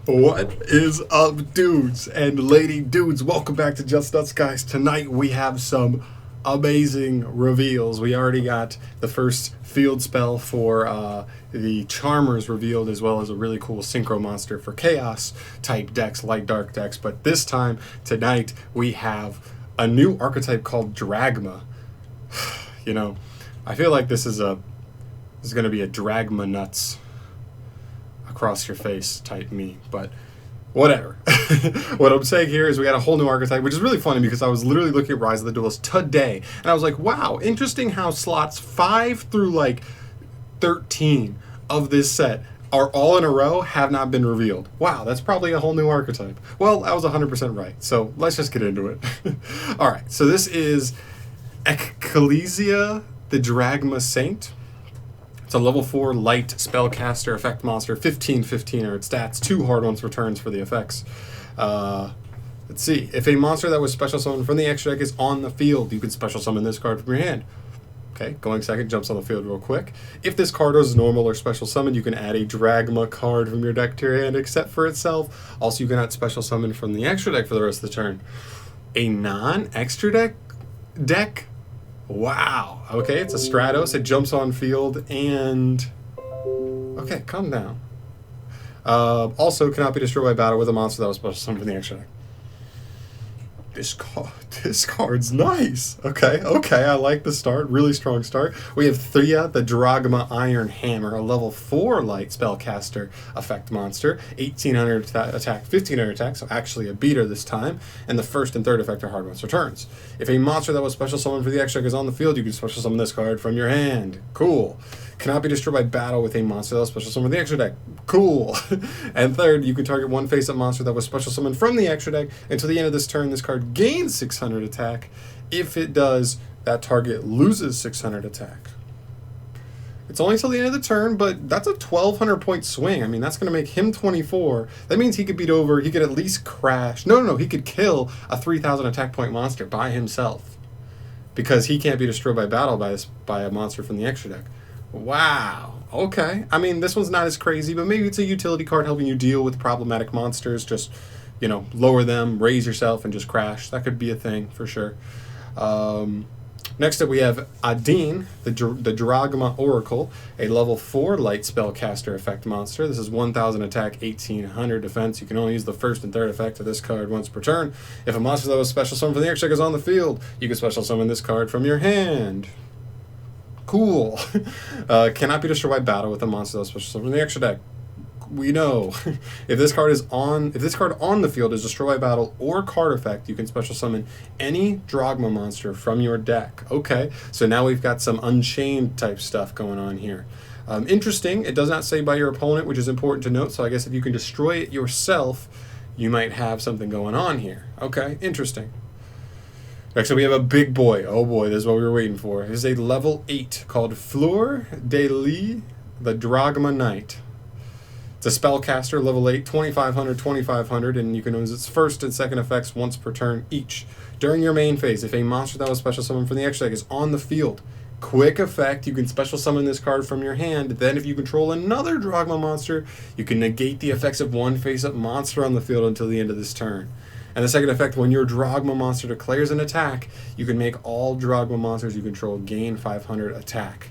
What is up, dudes and lady dudes? Welcome back to Just Nuts, guys. Tonight we have some amazing reveals. We already got the first field spell for the Charmers revealed, as well as a really cool synchro monster for Chaos type decks, light dark decks. But this time, tonight, we have a new archetype called Dragma. You know, I feel like this is going to be a Dragma nuts across your face type me, but whatever. What I'm saying here is we got a whole new archetype, which is really funny because I was literally looking at Rise of the Duelists today, and I was like, wow, interesting how slots 5 through like 13 of this set are all in a row, have not been revealed. Wow, that's probably a whole new archetype. Well, I was 100% right, so let's just get into it. Alright, so this is Ecclesia, the Dragma Saint. It's a level 4 light spellcaster effect monster, 15/15 are its stats, 2 hard ones returns for the effects. Let's see. If a monster that was special summoned from the extra deck is on the field, you can special summon this card from your hand. Okay, going second, jumps on the field real quick. If this card is normal or special summon, you can add a Dragma card from your deck to your hand, except for itself. Also, you can add special summon from the extra deck for the rest of the turn. A non-extra deck? Wow. Okay, it's a Stratos. It jumps on field and... Okay, calm down. Also, cannot be destroyed by battle with a monster that was special summoned from the extra deck. This card's nice. Okay, I like the start. Really strong start. We have Thea, the Dragma Iron Hammer, a level 4 light spellcaster effect monster. 1800 attack, 1500 attack, so actually a beater this time. And the first and third effect are hard ones returns. If a monster that was special summoned for the extra deck is on the field, you can special summon this card from your hand. Cool. Cannot be destroyed by battle with a monster that was special summoned from the extra deck. Cool. And third, you can target one face-up monster that was special summoned from the extra deck. Until the end of this turn, this card gains 600 attack. If it does, that target loses 600 attack. It's only till the end of the turn, but that's a 1,200 point swing. I mean, that's going to make him 24. That means he could beat over, he could at least crash. No, he could kill a 3,000 attack point monster by himself. Because he can't be destroyed by battle by a monster from the extra deck. Wow. Okay. I mean, this one's not as crazy, but maybe it's a utility card helping you deal with problematic monsters. Just, you know, lower them, raise yourself, and just crash. That could be a thing for sure. Next up, we have Adine, the Dragma Oracle, a level 4 light spellcaster effect monster. This is 1,000 attack, 1,800 defense. You can only use the first and third effect of this card once per turn. If a monster that was special summoned from the extra deck is on the field, you can special summon this card from your hand. Cool. Cannot be destroyed by battle with a monster that's special summoned from the extra deck. We know. If this card on the field is destroyed by battle or card effect, you can special summon any Dragma monster from your deck. Okay, so now we've got some Unchained type stuff going on here. Interesting. It does not say by your opponent, which is important to note. So I guess if you can destroy it yourself, you might have something going on here. Okay, interesting. Next up, we have a big boy. Oh boy, this is what we were waiting for. This is a level 8 called Fleur-De-Lis, the Dragma Knight. It's a spellcaster, level 8, 2,500, 2,500, and you can use its first and second effects once per turn each. During your main phase, if a monster that was special summoned from the extra deck is on the field, quick effect, you can special summon this card from your hand. Then if you control another Dragma monster, you can negate the effects of one face-up monster on the field until the end of this turn. And the second effect, when your Dragma monster declares an attack, you can make all Dragma monsters you control gain 500 attack.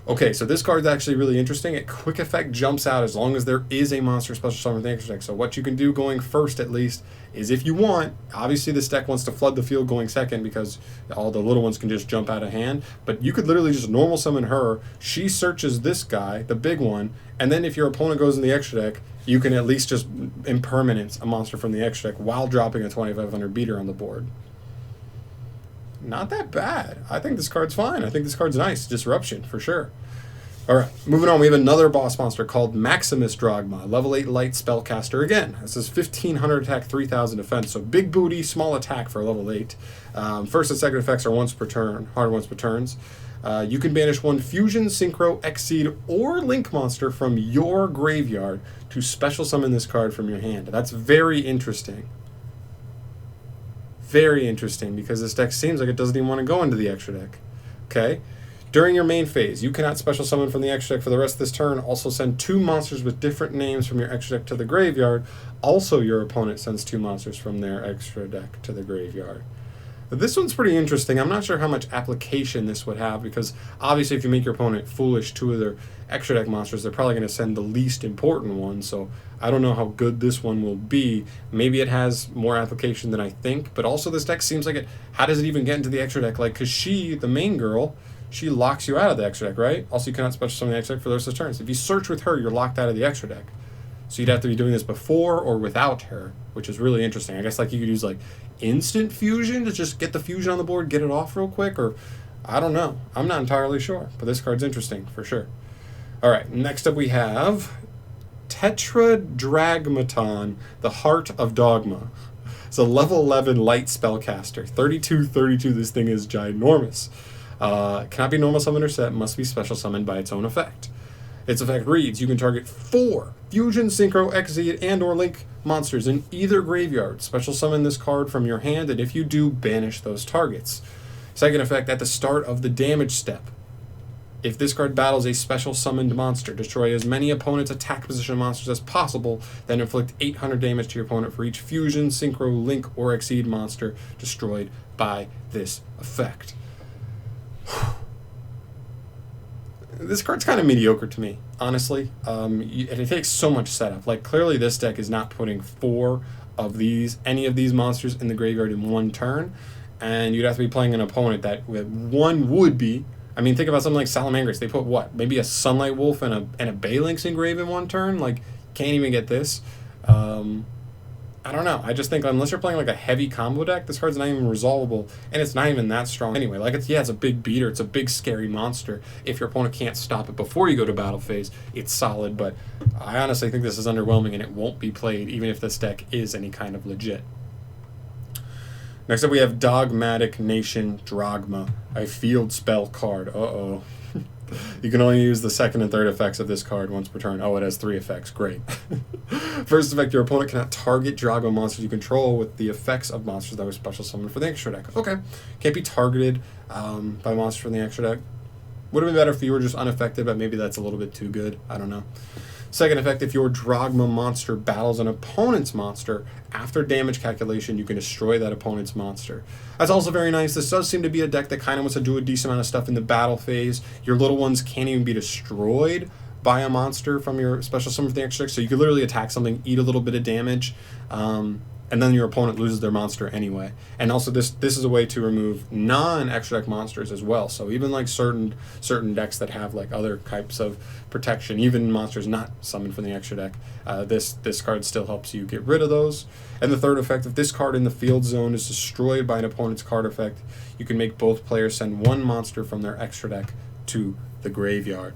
Okay, so this card's actually really interesting. A quick effect jumps out as long as there is a monster special summon from the extra deck. So what you can do going first, at least, is if you want, obviously this deck wants to flood the field going second because all the little ones can just jump out of hand, but you could literally just normal summon her. She searches this guy, the big one, and then if your opponent goes in the extra deck, you can at least just impermanence a monster from the extra deck while dropping a 2,500 beater on the board. Not that bad. I think this card's fine. I think this card's nice. Disruption, for sure. Alright, moving on, we have another boss monster called Maximus Dragma, level 8 light spellcaster again. This is 1,500 attack, 3,000 defense, so big booty, small attack for level 8. First and second effects are once per turn, hard once per turns. You can banish one Fusion, Synchro, Exceed, or Link monster from your graveyard to special summon this card from your hand. That's very interesting. Very interesting, because this deck seems like it doesn't even want to go into the extra deck. Okay? During your main phase, you cannot special summon from the extra deck for the rest of this turn. Also send 2 monsters with different names from your extra deck to the graveyard. Also, your opponent sends 2 monsters from their extra deck to the graveyard. This one's pretty interesting. I'm not sure how much application this would have, because obviously if you make your opponent foolish 2 of their extra deck monsters, they're probably going to send the least important one, so I don't know how good this one will be. Maybe it has more application than I think, but also this deck seems like it... How does it even get into the extra deck? Like, because she, the main girl, she locks you out of the extra deck, right? Also, you cannot special summon the extra deck for the rest of the turns. If you search with her, you're locked out of the extra deck. So you'd have to be doing this before or without her, which is really interesting. I guess like you could use like instant fusion to just get the fusion on the board, get it off real quick, or I don't know. I'm not entirely sure, but this card's interesting for sure. All right, next up we have Tetra Dragmaton, the Heart of Dogma. It's a level 11 light spellcaster. 32/32, this thing is ginormous. Cannot be normal summoned or set, must be special summoned by its own effect. Its effect reads, you can target 4 Fusion, Synchro, Exceed, and or Link monsters in either graveyard. Special summon this card from your hand, and if you do, banish those targets. Second effect, at the start of the damage step. If this card battles a special summoned monster, destroy as many opponent's attack position monsters as possible, then inflict 800 damage to your opponent for each Fusion, Synchro, Link, or Exceed monster destroyed by this effect. This card's kind of mediocre to me, honestly. It takes so much setup. Like, clearly this deck is not putting 4 of any of these monsters in the graveyard in one turn, and you'd have to be playing an opponent that one would be... I mean, think about something like Salamangreat. They put, what, maybe a Sunlight Wolf and a Balinx engrave in one turn? Like, can't even get this. I don't know. I just think unless you're playing like a heavy combo deck, this card's not even resolvable, and it's not even that strong anyway. Like, it's a big beater. It's a big scary monster. If your opponent can't stop it before you go to battle phase, it's solid, but I honestly think this is underwhelming, and it won't be played even if this deck is any kind of legit. Next up, we have Dogmatic Nation Dragma, a field spell card. Uh-oh. You can only use the second and third effects of this card once per turn. Oh, it has 3 effects. Great. First effect, your opponent cannot target Drago monsters you control with the effects of monsters that were special summoned for the extra deck. Okay. Can't be targeted by monsters from the extra deck. Would have been better if you were just unaffected, but maybe that's a little bit too good. I don't know. Second effect, if your Dragma monster battles an opponent's monster, after damage calculation, you can destroy that opponent's monster. That's also very nice. This does seem to be a deck that kind of wants to do a decent amount of stuff in the battle phase. Your little ones can't even be destroyed by a monster from your special summon from the extra deck, so you could literally attack something, eat a little bit of damage, and then your opponent loses their monster anyway. And also this is a way to remove non-extra deck monsters as well. So even like certain decks that have like other types of protection, even monsters not summoned from the extra deck, this card still helps you get rid of those. And the third effect, if this card in the field zone is destroyed by an opponent's card effect, you can make both players send 1 monster from their extra deck to the graveyard.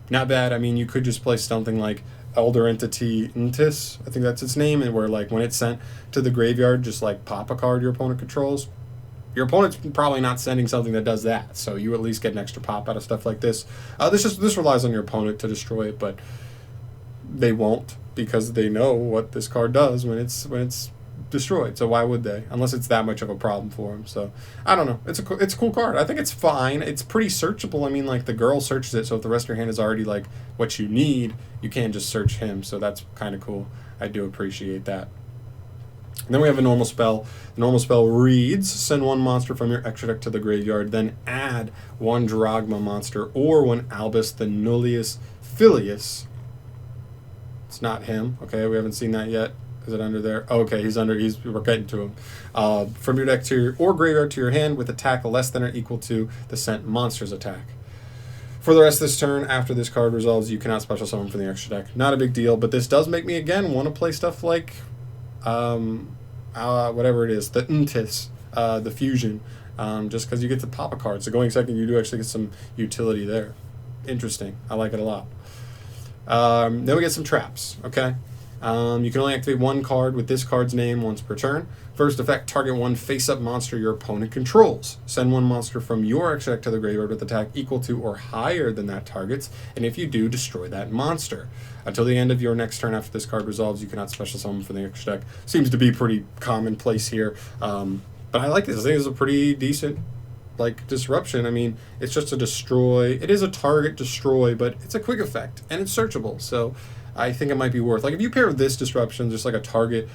Not bad. I mean, you could just play something like Elder Entity Intis, I think that's its name, and where like when it's sent to the graveyard, just like pop a card your opponent controls. Your opponent's probably not sending something that does that, so you at least get an extra pop out of stuff like this. This relies on your opponent to destroy it, but they won't, because they know what this card does when it's destroyed. So why would they? Unless it's that much of a problem for them. So I don't know. It's a cool card. I think it's fine. It's pretty searchable. I mean, like the girl searches it, so if the rest of your hand is already like what you need, you can't just search him. So that's kind of cool. I do appreciate that. And then we have a normal spell. The normal spell reads, send 1 monster from your extra deck to the graveyard, then add 1 Dragma monster or 1 Albus the Nullius Filius. It's not him. Okay, we haven't seen that yet. Is it under there? Oh, okay, we're getting to him. From your deck to or graveyard to your hand with attack less than or equal to the sent monster's attack. For the rest of this turn, after this card resolves, you cannot special summon from the extra deck. Not a big deal, but this does make me, again, want to play stuff like, whatever it is, the Untis, the Fusion, just because you get to pop a card. So going second, you do actually get some utility there. Interesting. I like it a lot. Then we get some traps, okay? You can only activate 1 card with this card's name once per turn. First effect, target 1 face-up monster your opponent controls. Send 1 monster from your extra deck to the graveyard with attack equal to or higher than that target's, and if you do, destroy that monster. Until the end of your next turn after this card resolves, you cannot special summon from the extra deck. Seems to be pretty commonplace here, but I like this. I think this is a pretty decent like disruption, I mean, it's just a destroy. It is a target destroy, but it's a quick effect and it's searchable. So I think it might be worth, like, if you pair this disruption, just like a target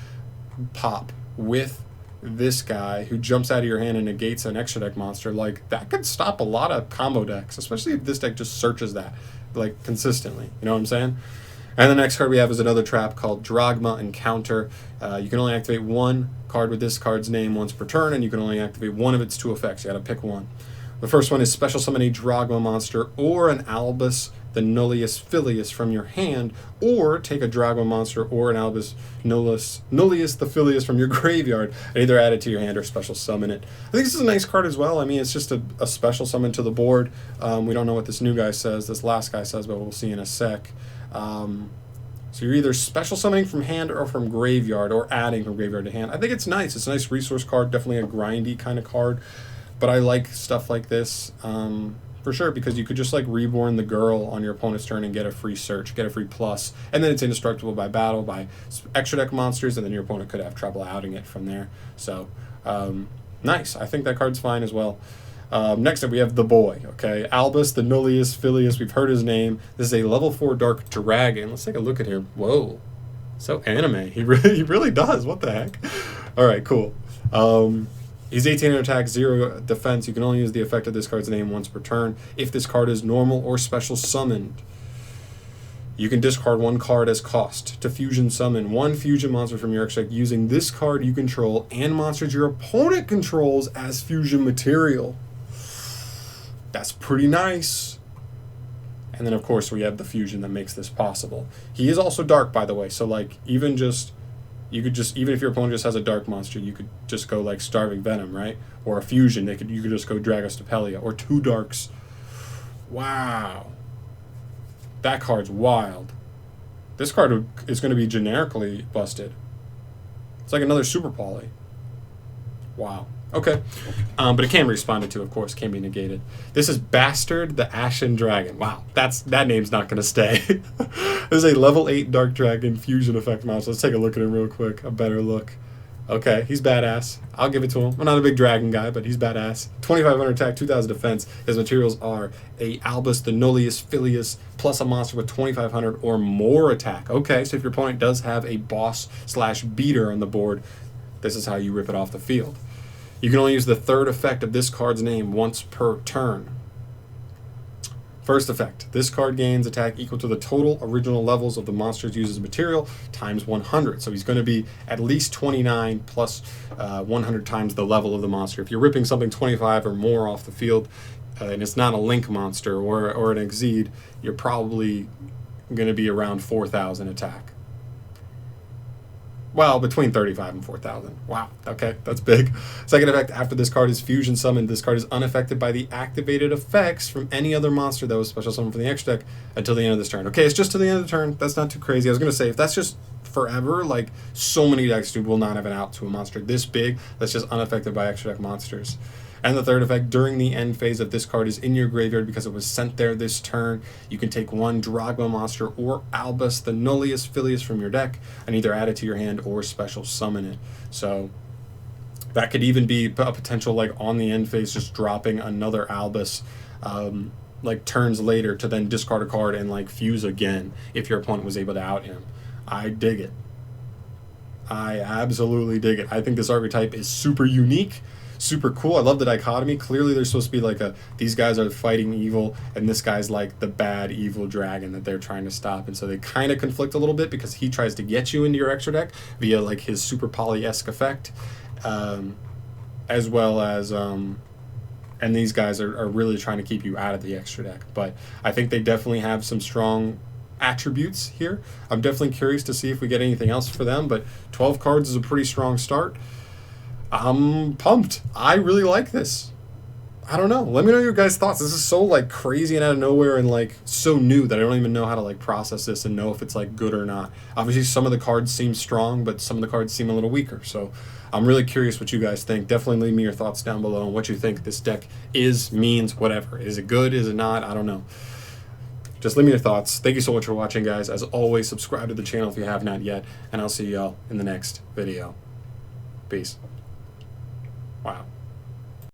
pop with this guy who jumps out of your hand and negates an extra deck monster, like, that could stop a lot of combo decks, especially if this deck just searches that, like, consistently. You know what I'm saying? And the next card we have is another trap called Dragma Encounter. You can only activate one card with this card's name once per turn, and you can only activate one of its 2 effects. You gotta pick one. The first one is special summon a Dragma monster or an Albus the Nullius Filius from your hand, or take a Dragma monster or an Albus Nullius the Filius from your graveyard and either add it to your hand or special summon it. I think this is a nice card as well. I mean, it's just a special summon to the board. We don't know what this new guy says, this last guy says, but we'll see in a sec. So you're either special summoning from hand or from graveyard, or adding from graveyard to hand. I think it's nice. It's a nice resource card, definitely a grindy kind of card. But I like stuff like this for sure, because you could just like reborn the girl on your opponent's turn and get a free search, get a free plus, and then it's indestructible by battle, by extra deck monsters, and then your opponent could have trouble outing it from there. So nice. I think that card's fine as well. Next up, we have the boy, okay? Albus, the Nullius Filius, we've heard his name. This is a level 4 Dark Dragon. Let's take a look at him. Whoa. So anime. He really does. What the heck? All right, cool. He's 1800 attack, 0 defense. You can only use the effect of this card's name once per turn. If this card is normal or special summoned, you can discard 1 card as cost to fusion summon 1 fusion monster from your extra deck using this card you control and monsters your opponent controls as fusion material. That's pretty nice. And then, of course, we have the fusion that makes this possible. He is also dark, by the way. So, like, even if your opponent just has a dark monster, you could just go, like, Starving Venom, right? Or a fusion. You could just go Dragostapelia. Or 2 darks. Wow. That card's wild. This card is going to be generically busted. It's like another Super Poly. Wow. Okay. But it can be responded to, of course, can be negated. This is Bastard the Ashen Dragon. Wow. That name's not going to stay. This is a level 8 Dark Dragon fusion effect monster. Let's take a look at him real quick. A better look. Okay, he's badass. I'll give it to him. I'm not a big dragon guy, but he's badass. 2500 attack, 2000 defense. His materials are a Albus the Nullius Filius plus a monster with 2500 or more attack. Okay, so if your opponent does have a boss/beater on the board, this is how you rip it off the field. You can only use the 3rd effect of this card's name once per turn. First effect, this card gains attack equal to the total original levels of the monsters used as material times 100. So he's going to be at least 29 plus 100 times the level of the monster. If you're ripping something 25 or more off the field, and it's not a Link monster or an Exceed, you're probably going to be around 4,000 attack. Well, between 35 and 4,000. Wow, okay, that's big. Second effect, after this card is fusion summoned, this card is unaffected by the activated effects from any other monster that was special summoned from the extra deck until the end of this turn. Okay, it's just to the end of the turn. That's not too crazy. I was going to say, if that's just forever, like, so many decks, dude, will not have an out to a monster this big that's just unaffected by extra deck monsters. And the third effect, during the end phase of this card is in your graveyard because it was sent there this turn. You can take 1 Dragma monster or Albus the Nullius Filius from your deck and either add it to your hand or special summon it. So that could even be a potential, like, on the end phase, just dropping another Albus like turns later to then discard a card and, like, fuse again if your opponent was able to out him. I dig it. I absolutely dig it. I think this archetype is super unique. Super cool. I love the dichotomy. Clearly there's supposed to be like these guys are fighting evil and this guy's like the bad evil dragon that they're trying to stop, and so they kind of conflict a little bit because he tries to get you into your extra deck via like his super poly-esque effect, as well as and these guys are really trying to keep you out of the extra deck. But I think they definitely have some strong attributes here. I'm definitely curious to see if we get anything else for them, but 12 cards is a pretty strong start. I'm pumped. I really like this. I don't know. Let me know your guys' thoughts. This is so like crazy and out of nowhere and like so new that I don't even know how to like process this and know if it's like good or not. Obviously some of the cards seem strong, but some of the cards seem a little weaker. So I'm really curious what you guys think. Definitely leave me your thoughts down below on what you think this deck is, means, whatever. Is it good? Is it not? I don't know. Just leave me your thoughts. Thank you so much for watching, guys. As always, subscribe to the channel if you have not yet, and I'll see y'all in the next video. Peace. Wow.